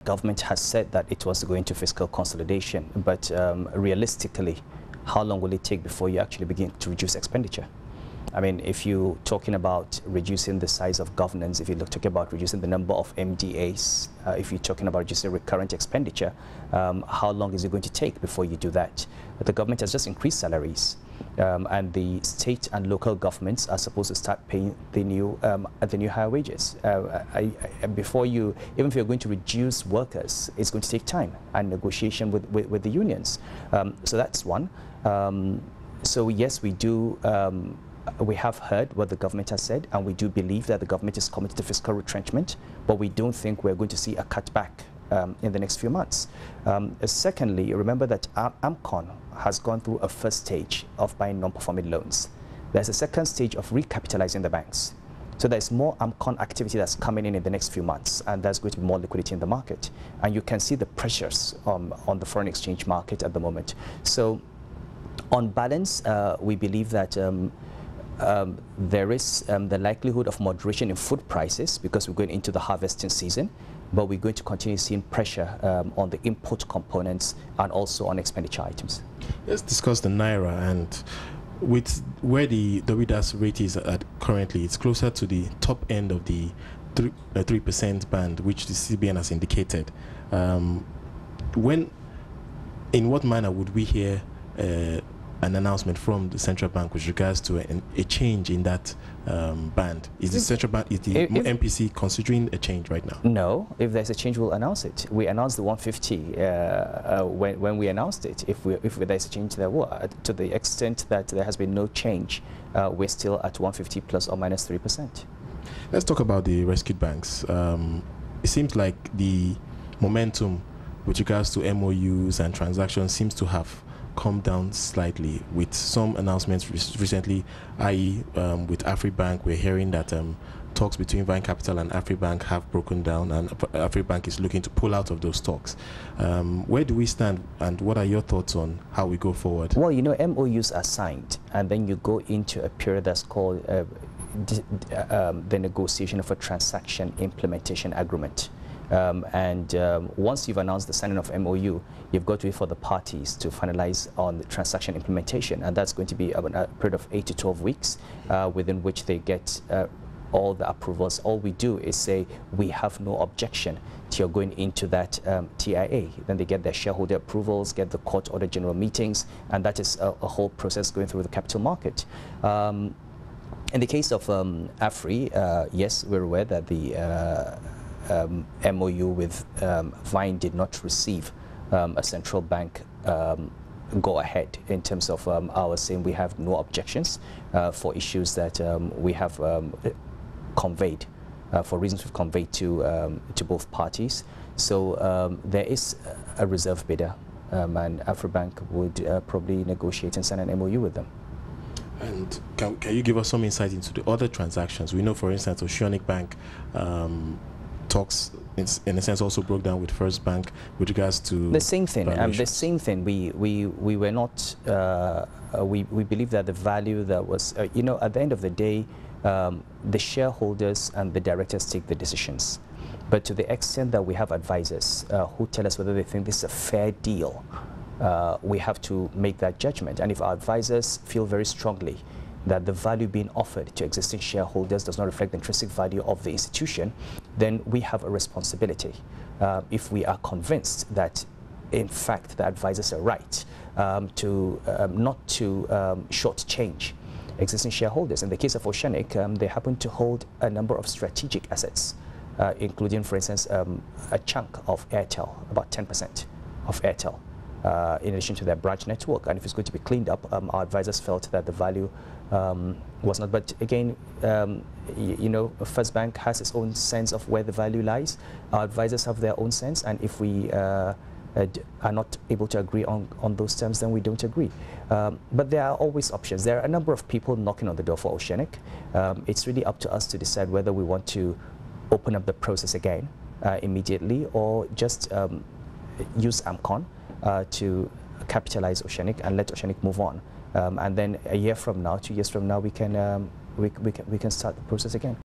government has said that it was going to fiscal consolidation, but realistically, how long will it take before you actually begin to reduce expenditure? I mean, if you're talking about reducing the size of governance, if you're talking about reducing the number of MDAs, if you're talking about reducing recurrent expenditure, how long is it going to take before you do that? The government has just increased salaries, and the state and local governments are supposed to start paying the new higher wages. Before you, even if you're going to reduce workers, it's going to take time and negotiation with the unions. So that's one. So yes, we do. We have heard what the government has said, and we do believe that the government is committed to fiscal retrenchment, but we don't think we're going to see a cutback in the next few months. Secondly, remember that AMCON has gone through a first stage of buying non-performing loans. There's a second stage of recapitalizing the banks. So there's more AMCON activity that's coming in the next few months, and there's going to be more liquidity in the market. And you can see the pressures on the foreign exchange market at the moment. So on balance, we believe that there is the likelihood of moderation in food prices because we're going into the harvesting season, but we're going to continue seeing pressure on the input components and also on expenditure items. Let's discuss the naira, and with where the WDAS rate is at currently, it's closer to the top end of the 3% band, which the CBN has indicated. In what manner would we hear an announcement from the central bank with regards to a change in that band? Is the central bank, is the MPC considering a change right now? No. If there's a change, we'll announce it. We announced the 150 when we announced it. If there's a change, there will. To the extent that there has been no change, we're still at 150 plus or minus 3%. Let's talk about the rescued banks. It seems like the momentum with regards to MOUs and transactions seems to have come down slightly, with some announcements recently, i.e. with AfriBank. We're hearing that talks between Vine Capital and AfriBank have broken down, and AfriBank is looking to pull out of those talks. Where do we stand, and what are your thoughts on how we go forward? Well, you know, MOUs are signed, and then you go into a period that's called the negotiation of a transaction implementation agreement. Once you've announced the signing of MOU, you've got to wait for the parties to finalize on the transaction implementation, and that's going to be a period of 8 to 12 weeks within which they get all the approvals. All we do is say we have no objection to your going into that TIA. Then they get their shareholder approvals, get the court order general meetings, and that is a whole process going through the capital market. In the case of Afri, yes, we're aware that the MOU with Vine did not receive a central bank go ahead in terms of our saying we have no objections for issues that we have conveyed, for reasons we've conveyed to both parties. So there is a reserve bidder, and AfriBank would probably negotiate and sign an MOU with them. And can you give us some insight into the other transactions? We know, for instance, Oceanic Bank talks in a sense also broke down with First Bank with regards to the same thing. The same thing. We were not. We believe that the value that was, you know, at the end of the day, the shareholders and the directors take the decisions. But to the extent that we have advisors who tell us whether they think this is a fair deal, we have to make that judgment. And if our advisors feel very strongly that the value being offered to existing shareholders does not reflect the intrinsic value of the institution, then we have a responsibility. If we are convinced that, in fact, the advisors are right, to not to shortchange existing shareholders. In the case of Oceanic, they happen to hold a number of strategic assets, including, for instance, a chunk of Airtel, about 10% of Airtel, in addition to their branch network. And if it's going to be cleaned up, our advisors felt that the value was not. But again, you know, First Bank has its own sense of where the value lies. Our advisors have their own sense, and if we are not able to agree on those terms, then we don't agree. But there are always options. There are a number of people knocking on the door for Oceanic. It's really up to us to decide whether we want to open up the process again immediately, or just use AMCON to capitalize Oceanic and let Oceanic move on. And then a year from now, 2 years from now, we can start the process again.